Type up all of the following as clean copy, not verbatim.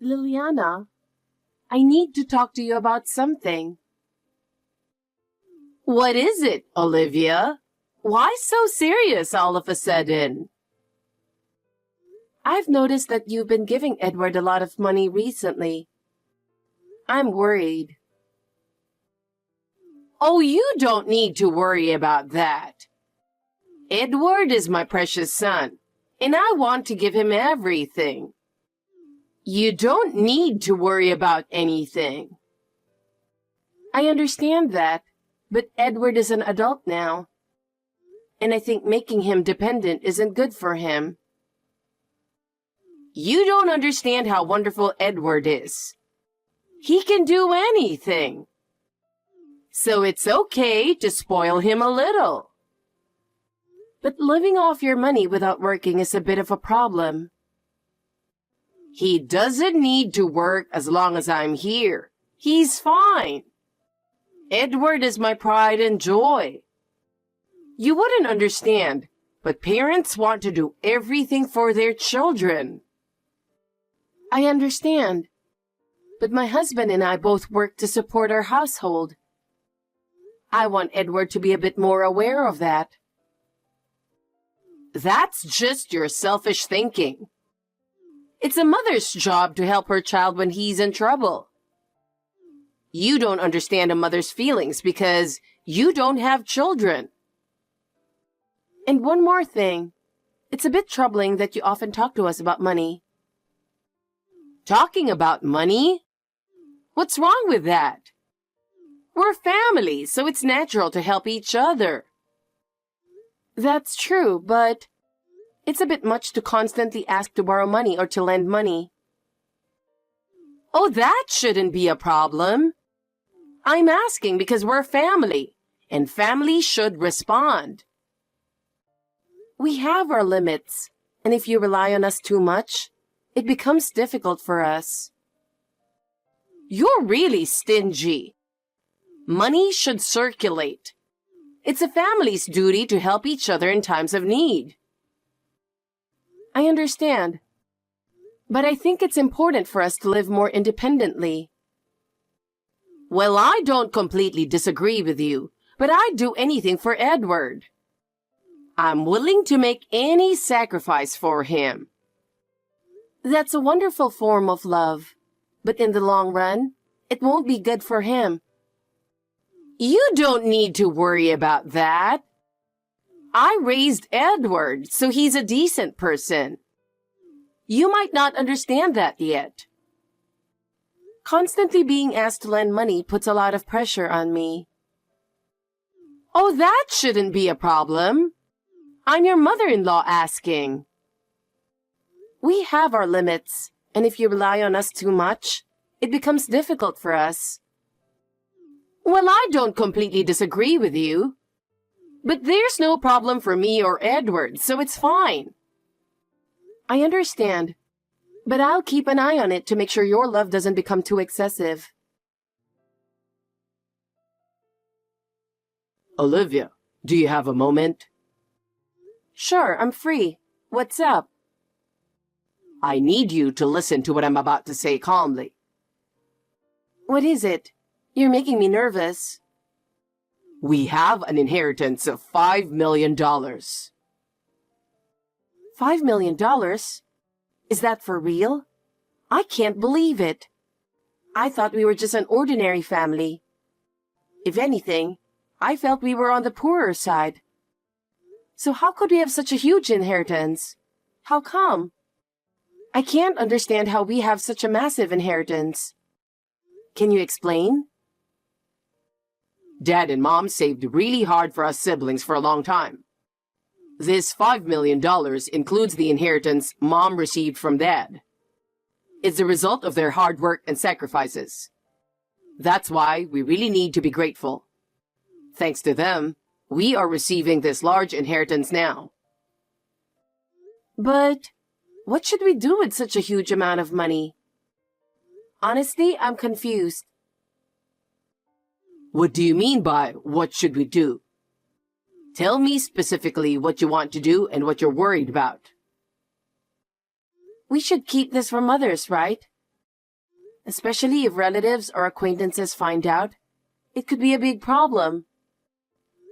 Liliana, I need to talk to you about something. What is it, Olivia? Why so serious all of a sudden? I've noticed that you've been giving Edward a lot of money recently. I'm worried. Oh, you don't need to worry about that. Edward is my precious son, and I want to give him everything. You don't need to worry about anything. I understand that, but Edward is an adult now, and I think making him dependent isn't good for him. You don't understand how wonderful Edward is. He can do anything. So it's okay to spoil him a little. But living off your money without working is a bit of a problem. He doesn't need to work as long as I'm here. He's fine. Edward is my pride and joy. You wouldn't understand, but parents want to do everything for their children. I understand, but my husband and I both work to support our household. I want Edward to be a bit more aware of that. That's just your selfish thinking. It's a mother's job to help her child when he's in trouble. You don't understand a mother's feelings because you don't have children. And one more thing. It's a bit troubling that you often talk to us about money. Talking about money? What's wrong with that? We're family, so it's natural to help each other. That's true, but it's a bit much to constantly ask to borrow money or to lend money. Oh, that shouldn't be a problem. I'm asking because we're family, and family should respond. We have our limits, and if you rely on us too much, it becomes difficult for us. You're really stingy. Money should circulate. It's a family's duty to help each other in times of need. I understand, but I think it's important for us to live more independently. Well, I don't completely disagree with you, but I'd do anything for Edward. I'm willing to make any sacrifice for him. That's a wonderful form of love, but in the long run, it won't be good for him. You don't need to worry about that. I raised Edward, so he's a decent person. You might not understand that yet. Constantly being asked to lend money puts a lot of pressure on me. Oh, that shouldn't be a problem. I'm your mother-in-law asking. We have our limits, and if you rely on us too much, it becomes difficult for us. Well, I don't completely disagree with you. But there's no problem for me or Edward, so it's fine. I understand, but I'll keep an eye on it to make sure your love doesn't become too excessive. Olivia, do you have a moment? Sure, I'm free. What's up? I need you to listen to what I'm about to say calmly. What is it? You're making me nervous. We have an inheritance of $5 million. $5 million? Is that for real? I can't believe it. I thought we were just an ordinary family. If anything, I felt we were on the poorer side. So how could we have such a huge inheritance? How come? I can't understand how we have such a massive inheritance. Can you explain? Dad and Mom saved really hard for us siblings for a long time. This $5 million includes the inheritance Mom received from Dad. It's the result of their hard work and sacrifices. That's why we really need to be grateful. Thanks to them, we are receiving this large inheritance now. But what should we do with such a huge amount of money? Honestly, I'm confused. What do you mean by, what should we do? Tell me specifically what you want to do and what you're worried about. We should keep this from others, right? especially if relatives or acquaintances find out. It could be a big problem.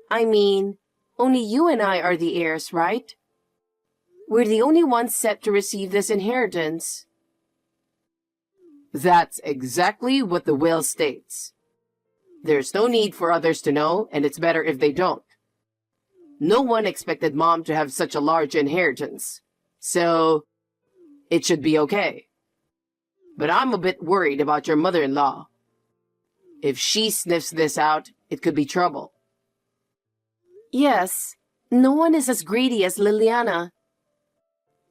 I mean, only you and I are the heirs, right? We're the only ones set to receive this inheritance. That's exactly what the will states. There's no need for others to know, and it's better if they don't. No one expected Mom to have such a large inheritance, so it should be okay. But I'm a bit worried about your mother-in-law. If she sniffs this out, it could be trouble. Yes, no one is as greedy as Liliana.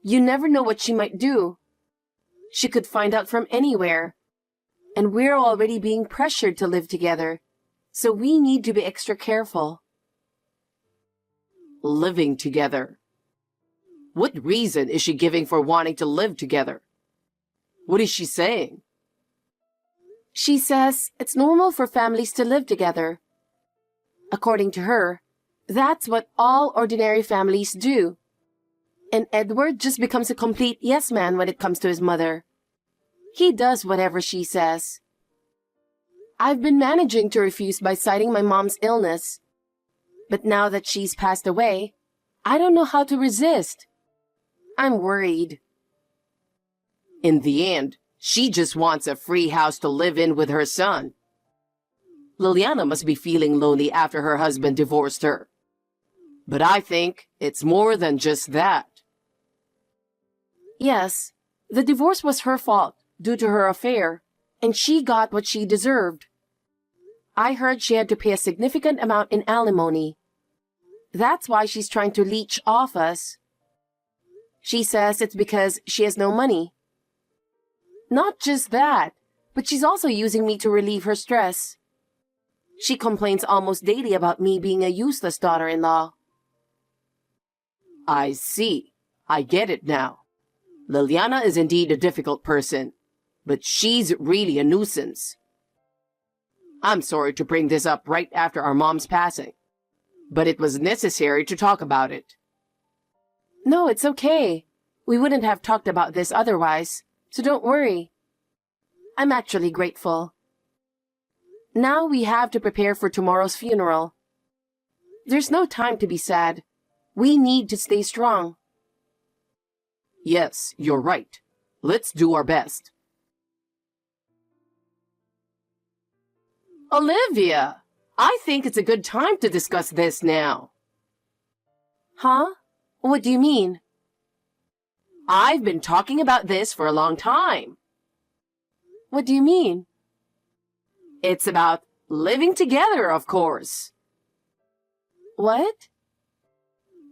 You never know what she might do. She could find out from anywhere. And we're already being pressured to live together, so we need to be extra careful. Living together. What reason is she giving for wanting to live together? What is she saying? She says it's normal for families to live together. According to her, that's what all ordinary families do. And Edward just becomes a complete yes man when it comes to his mother. He does whatever she says. I've been managing to refuse by citing my mom's illness. But now that she's passed away, I don't know how to resist. I'm worried. In the end, she just wants a free house to live in with her son. Liliana must be feeling lonely after her husband divorced her. But I think it's more than just that. Yes, the divorce was her fault due to her affair, and she got what she deserved. I heard she had to pay a significant amount in alimony. That's why she's trying to leech off us. She says it's because she has no money. Not just that, but she's also using me to relieve her stress. She complains almost daily about me being a useless daughter-in-law. I see. I get it now. Liliana is indeed a difficult person, but she's really a nuisance. I'm sorry to bring this up right after our mom's passing, but it was necessary to talk about it. No, it's okay. We wouldn't have talked about this otherwise, so don't worry. I'm actually grateful. Now we have to prepare for tomorrow's funeral. There's no time to be sad. We need to stay strong. Yes, you're right. Let's do our best. Olivia, I think it's a good time to discuss this now. Huh? What do you mean? I've been talking about this for a long time. What do you mean? It's about living together, of course. What?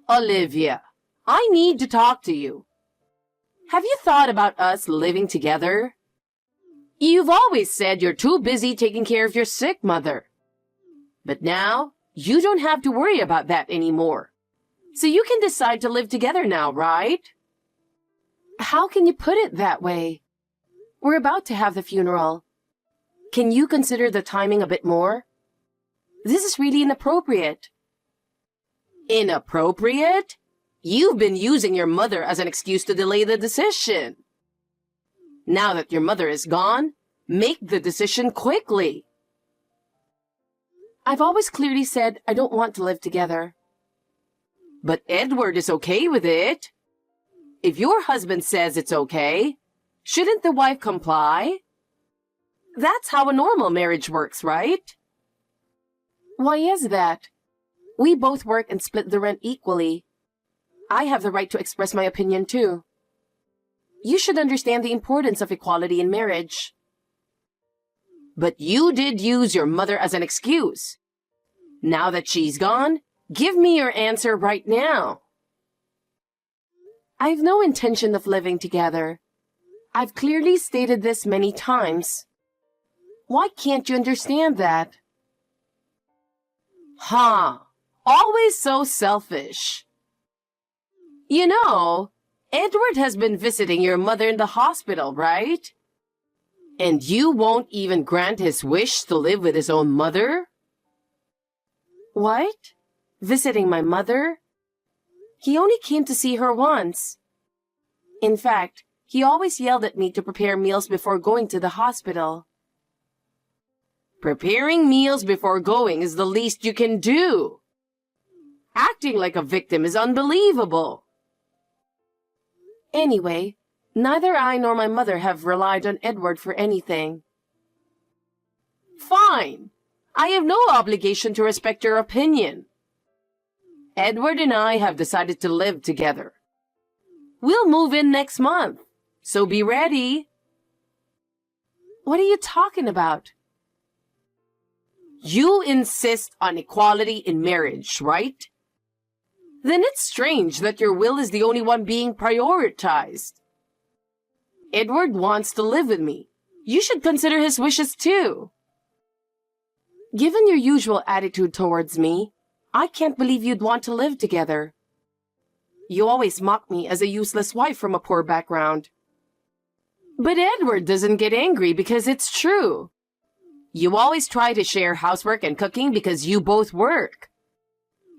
Olivia, I need to talk to you. Have you thought about us living together? You've always said you're too busy taking care of your sick mother. But now, you don't have to worry about that anymore. So you can decide to live together now, right? How can you put it that way? We're about to have the funeral. Can you consider the timing a bit more? This is really inappropriate. Inappropriate? You've been using your mother as an excuse to delay the decision. Now that your mother is gone, make the decision quickly. I've always clearly said I don't want to live together. But Edward is okay with it. If your husband says it's okay, shouldn't the wife comply? That's how a normal marriage works, right? Why is that? We both work and split the rent equally. I have the right to express my opinion too. You should understand the importance of equality in marriage. But you did use your mother as an excuse. Now that she's gone, give me your answer right now. I've no intention of living together. I've clearly stated this many times. Why can't you understand that? Huh. Always so selfish. You know, Edward has been visiting your mother in the hospital, right? And you won't even grant his wish to live with his own mother? What? Visiting my mother? He only came to see her once. In fact, He always yelled at me to prepare meals before going to the hospital. Preparing meals before going is the least you can do. Acting like a victim is unbelievable. Anyway, neither I nor my mother have relied on Edward for anything. Fine. I have no obligation to respect your opinion. Edward and I have decided to live together. We'll move in next month, so be ready. What are you talking about? You insist on equality in marriage, right? Then it's strange that your will is the only one being prioritized. Edward wants to live with me. You should consider his wishes too. Given your usual attitude towards me, I can't believe you'd want to live together. You always mock me as a useless wife from a poor background. But Edward doesn't get angry because it's true. You always try to share housework and cooking because you both work.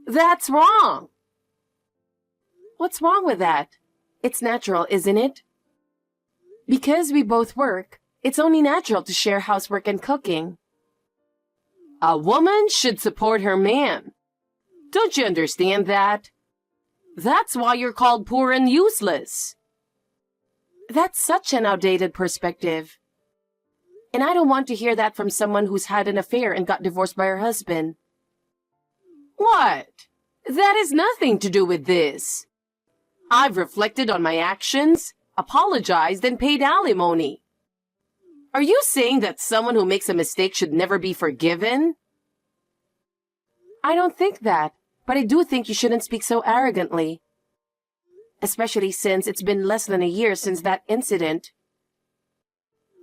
That's wrong. What's wrong with that? It's natural, isn't it? Because we both work, it's only natural to share housework and cooking. A woman should support her man. Don't you understand that? That's why you're called poor and useless. That's such an outdated perspective. And I don't want to hear that from someone who's had an affair and got divorced by her husband. What? That has nothing to do with this. I've reflected on my actions, apologized, and paid alimony. Are you saying that someone who makes a mistake should never be forgiven? I don't think that, but I do think you shouldn't speak so arrogantly. Especially since it's been less than a year since that incident.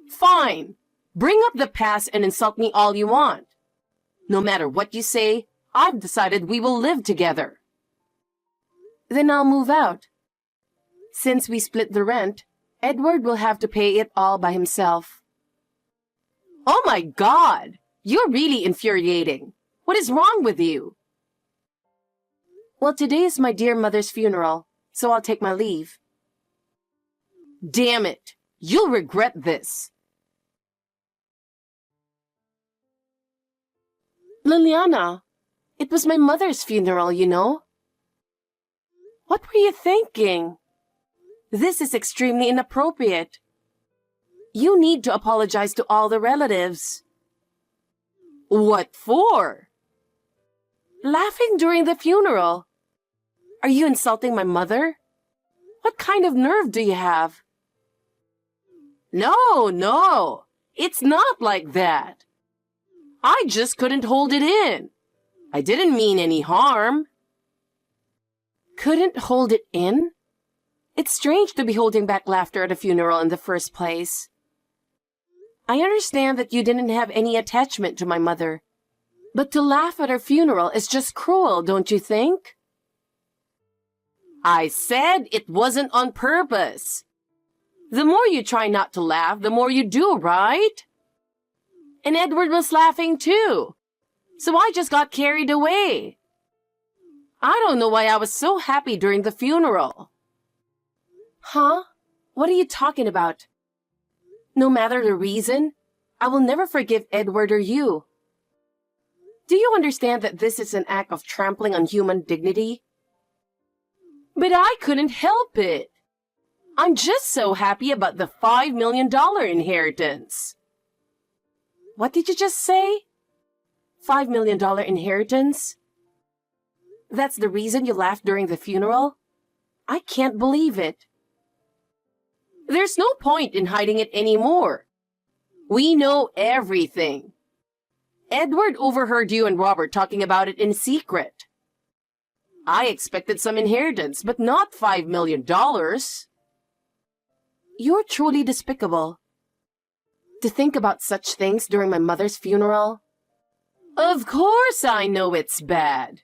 Fine. Bring up the past and insult me all you want. No matter what you say, I've decided we will live together. Then I'll move out. Since we split the rent, Edward will have to pay it all by himself. Oh my God! You're really infuriating. What is wrong with you? Well, today is my dear mother's funeral, so I'll take my leave. Damn it! You'll regret this. Liliana, it was my mother's funeral, you know. What were you thinking? This is extremely inappropriate. You need to apologize to all the relatives. What for? Laughing during the funeral. Are you insulting my mother? What kind of nerve do you have? No. It's not like that. I just couldn't hold it in. I didn't mean any harm. Couldn't hold it in? It's strange to be holding back laughter at a funeral in the first place. I understand that you didn't have any attachment to my mother, but to laugh at her funeral is just cruel, don't you think? I said it wasn't on purpose. The more you try not to laugh, the more you do, right? And Edward was laughing too, so I just got carried away. I don't know why I was so happy during the funeral. Huh? What are you talking about? No matter the reason, I will never forgive Edward or you. Do you understand that this is an act of trampling on human dignity? But I couldn't help it. I'm just so happy about the $5 million inheritance. What did you just say? $5 million inheritance? That's the reason you laughed during the funeral? I can't believe it. There's no point in hiding it anymore. We know everything. Edward overheard you and Robert talking about it in secret. I expected some inheritance, but not $5 million. You're truly despicable. To think about such things during my mother's funeral? Of course I know it's bad.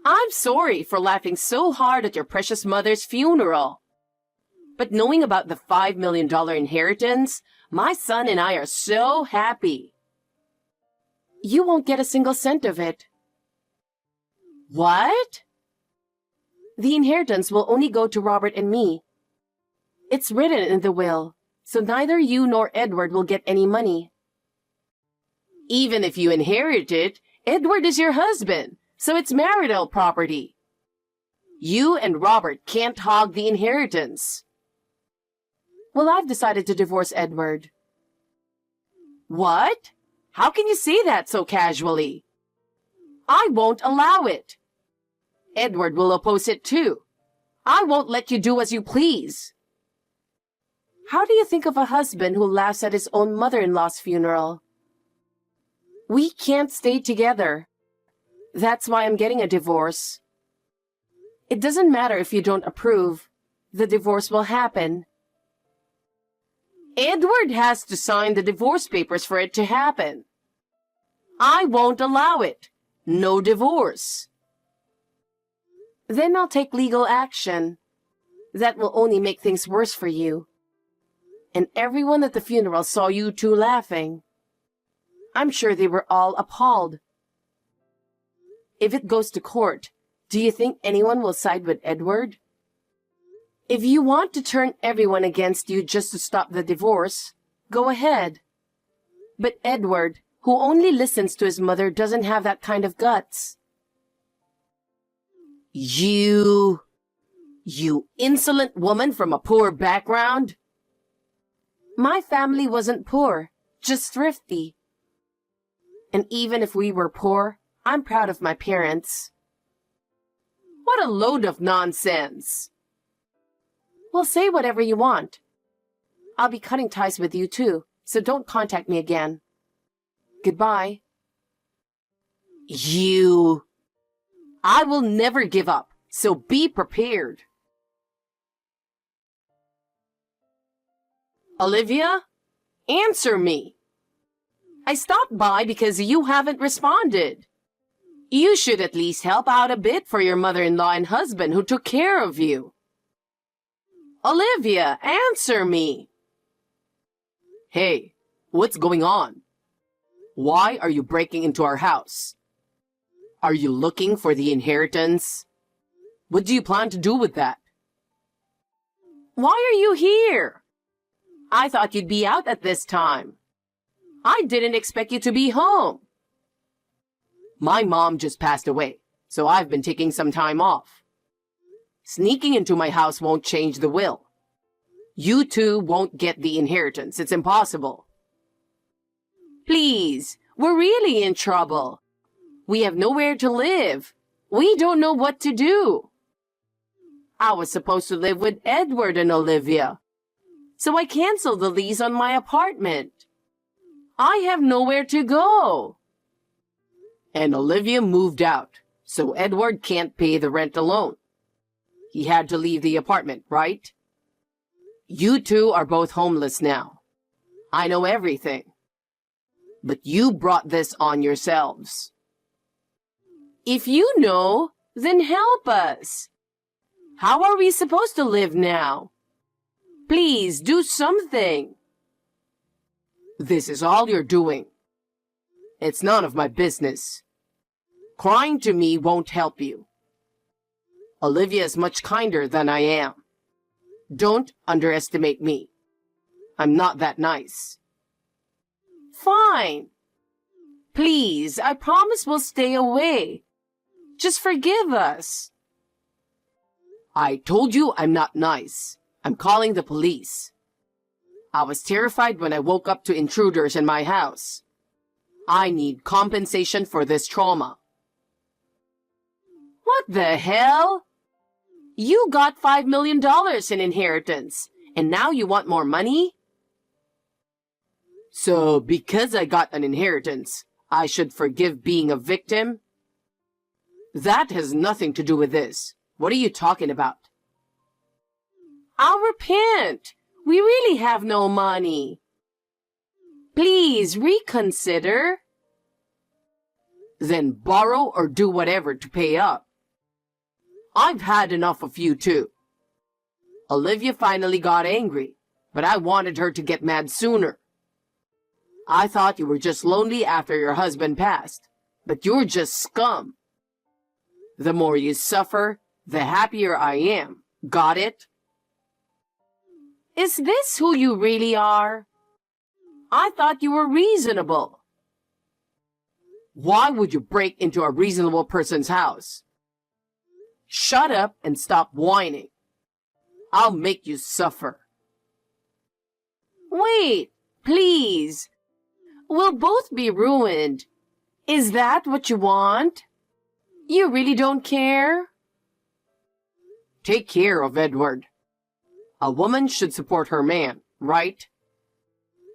I'm sorry for laughing so hard at your precious mother's funeral. But knowing about the $5 million inheritance, my son and I are so happy. You won't get a single cent of it. What? The inheritance will only go to Robert and me. It's written in the will, so neither you nor Edward will get any money. Even if you inherit it, Edward is your husband, so it's marital property. You and Robert can't hog the inheritance. Well, I've decided to divorce Edward. What? How can you say that so casually? I won't allow it. Edward will oppose it too. I won't let you do as you please. How do you think of a husband who laughs at his own mother-in-law's funeral? We can't stay together. That's why I'm getting a divorce. It doesn't matter if you don't approve. The divorce will happen. Edward has to sign the divorce papers for it to happen. I won't allow it. No divorce. Then I'll take legal action. That will only make things worse for you. And everyone at the funeral saw you two laughing. I'm sure they were all appalled. If it goes to court, do you think anyone will side with Edward? If you want to turn everyone against you just to stop the divorce, go ahead. But Edward, who only listens to his mother, doesn't have that kind of guts. You insolent woman from a poor background. My family wasn't poor, just thrifty. And even if we were poor, I'm proud of my parents. What a load of nonsense. Well, say whatever you want. I'll be cutting ties with you too, so don't contact me again. Goodbye. I will never give up, so be prepared. Olivia, answer me. I stopped by because you haven't responded. You should at least help out a bit for your mother-in-law and husband who took care of you. Olivia, answer me. Hey, what's going on? Why are you breaking into our house? Are you looking for the inheritance? What do you plan to do with that? Why are you here? I thought you'd be out at this time. I didn't expect you to be home. My mom just passed away, so I've been taking some time off. Sneaking into my house won't change the will. You two won't get the inheritance. It's impossible. Please, we're really in trouble. We have nowhere to live. We don't know what to do. I was supposed to live with Edward and Olivia, so I canceled the lease on my apartment. I have nowhere to go. And Olivia moved out, so Edward can't pay the rent alone. He had to leave the apartment, right? You two are both homeless now. I know everything. But you brought this on yourselves. If you know, then help us. How are we supposed to live now? Please do something. This is all you're doing. It's none of my business. Crying to me won't help you. Olivia is much kinder than I am. Don't underestimate me. I'm not that nice. Fine. Please, I promise we'll stay away. Just forgive us. I told you I'm not nice. I'm calling the police. I was terrified when I woke up to intruders in my house. I need compensation for this trauma. What the hell? You got $5 million in inheritance, and now you want more money? So, because I got an inheritance, I should forgive being a victim? That has nothing to do with this. What are you talking about? I'll repent. We really have no money. Please reconsider. Then borrow or do whatever to pay up. I've had enough of you too. Olivia finally got angry, but I wanted her to get mad sooner. I thought you were just lonely after your husband passed, but you're just scum. The more you suffer, the happier I am. Got it? Is this who you really are? I thought you were reasonable. Why would you break into a reasonable person's house? Shut up and stop whining. I'll make you suffer. Wait, please. We'll both be ruined. Is that what you want? You really don't care? Take care of Edward. A woman should support her man, right?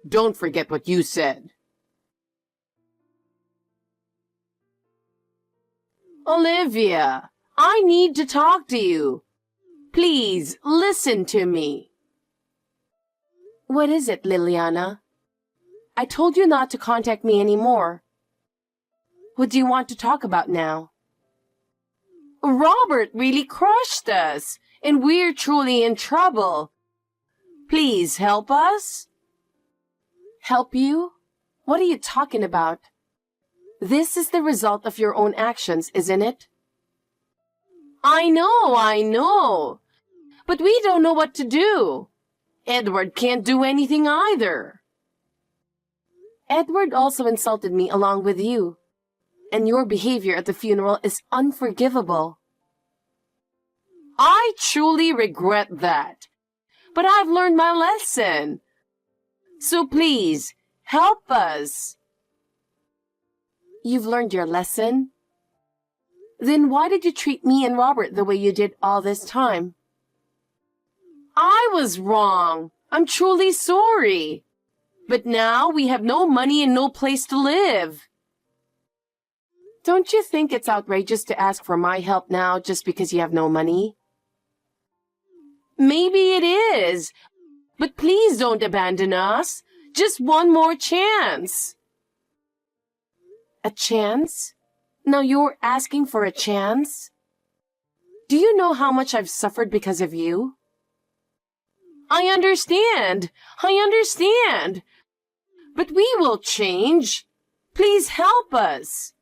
Don't forget what you said. Olivia, I need to talk to you. Please, listen to me. What is it, Liliana? I told you not to contact me anymore. What do you want to talk about now? Robert really crushed us, and we're truly in trouble. Please help us. Help you? What are you talking about? This is the result of your own actions, isn't it? I know. But we don't know what to do. Edward can't do anything either. Edward also insulted me along with you, and your behavior at the funeral is unforgivable. I truly regret that, but I've learned my lesson. So please, help us. You've learned your lesson? Then why did you treat me and Robert the way you did all this time? I was wrong. I'm truly sorry. But now we have no money and no place to live. Don't you think it's outrageous to ask for my help now just because you have no money? Maybe it is, but please don't abandon us. Just one more chance. A chance? Now you're asking for a chance? Do you know how much I've suffered because of you? I understand. But we will change. Please help us.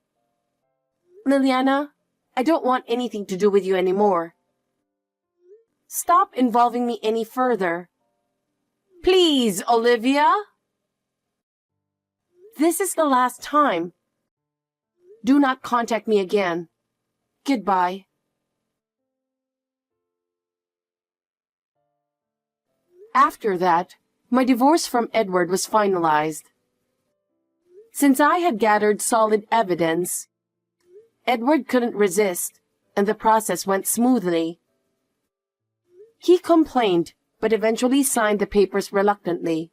Liliana, I don't want anything to do with you anymore. Stop involving me any further. Please, Olivia. This is the last time. Do not contact me again. Goodbye. After that, my divorce from Edward was finalized. Since I had gathered solid evidence, Edward couldn't resist, and the process went smoothly. He complained, but eventually signed the papers reluctantly.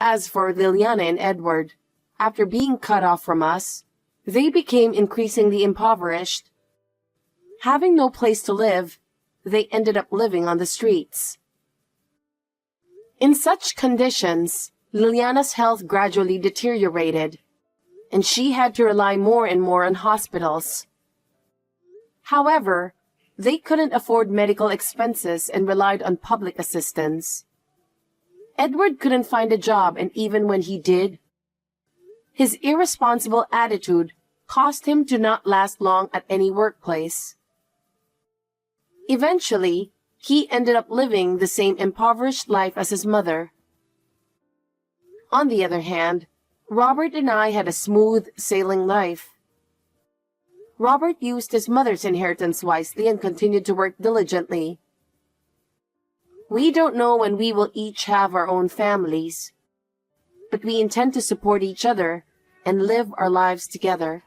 As for Liliana and Edward, after being cut off from us, they became increasingly impoverished. Having no place to live, they ended up living on the streets. In such conditions, Liliana's health gradually deteriorated, and she had to rely more and more on hospitals. However, they couldn't afford medical expenses and relied on public assistance. Edward couldn't find a job, and even when he did, his irresponsible attitude caused him to not last long at any workplace. Eventually, he ended up living the same impoverished life as his mother. On the other hand, Robert and I had a smooth sailing life. Robert used his mother's inheritance wisely and continued to work diligently. We don't know when we will each have our own families, but we intend to support each other and live our lives together.